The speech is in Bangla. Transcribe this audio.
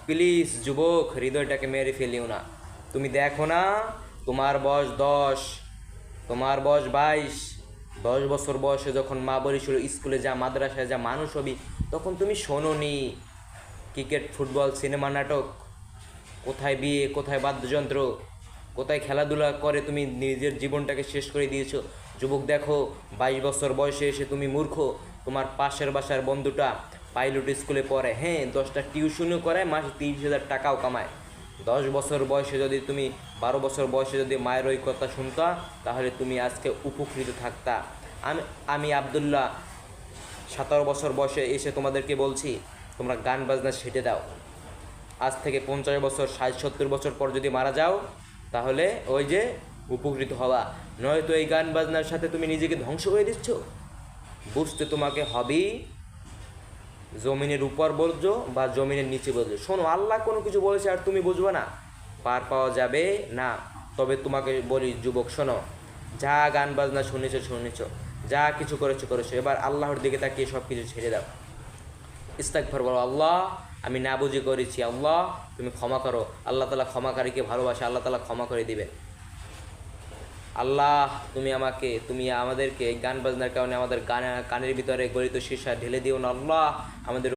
প্লিজ যুবক, হৃদয়টাকে মেরে ফেলিও না। তুমি দেখো না, তোমার বয়স 10, তোমার বয়স 22, 10 বছর বয়সে যখন মা বলেছিল স্কুলে যা, মাদ্রাসায় যা, মানুষ হবি, তখন তুমি শোনোনি ক্রিকেট, ফুটবল, সিনেমা, নাটক, কোথায় বিয়ে, কোথায় বাদ্যযন্ত্র, কোথায় খেলাধুলা করে তুমি নিজের জীবনটাকে শেষ করে দিয়েছো। যুবক দেখো, 22 বছর বয়সে এসে তুমি মূর্খ। তোমার পাশের বাসার বন্ধুটা পাইলট স্কুলে পড়ে, হ্যাঁ 10টা টিউশনও করায়, মাসে 30,000 টাকাও কামায়। 10 বছর বয়সে যদি তুমি, 12 বছর বয়সে যদি মায়ের ওই কথা শুনতা, তাহলে তুমি আজকে উপকৃত থাকতা। আমি আমি আবদুল্লাহ 17 বছর বয়সে এসে তোমাদেরকে বলছি, তোমরা গান বাজনা ছেড়ে দাও। আজ থেকে 50 বছর, 60-70 বছর পর যদি মারা যাও, তাহলে ওই যে উপকৃত হওয়া, নয়তো এই গান বাজনার সাথে তুমি নিজেকে ধ্বংস করে দিচ্ছ। বুঝতে তোমাকে হবেই, জমিনের উপর বলছো বা জমিনের নিচে বলছো। শোনো, আল্লাহ কোনো কিছু বলেছে আর তুমি বুঝবে না, পার পাওয়া যাবে না। তবে তোমাকে বলি যুবক, শোনো, যা গান বাজনা শুনেছো, যা কিছু করেছো, এবার আল্লাহর দিকে তাকিয়ে সব কিছু ছেড়ে দাও। ইস্তাগফার বলো, আল্লাহ আমি না বুঝে করেছি, আল্লাহ তুমি ক্ষমা করো। আল্লাহ তাআলা ক্ষমাকারীকে ভালোবাসে, আল্লাহ তাআলা ক্ষমা করে দিবেন। আল্লাহ তুমি আমাদেরকে এই গান বাজনার কারণে আমাদের কানের ভিতরে গলিত সীসা ঢেলে দিও না। আল্লাহ আমাদের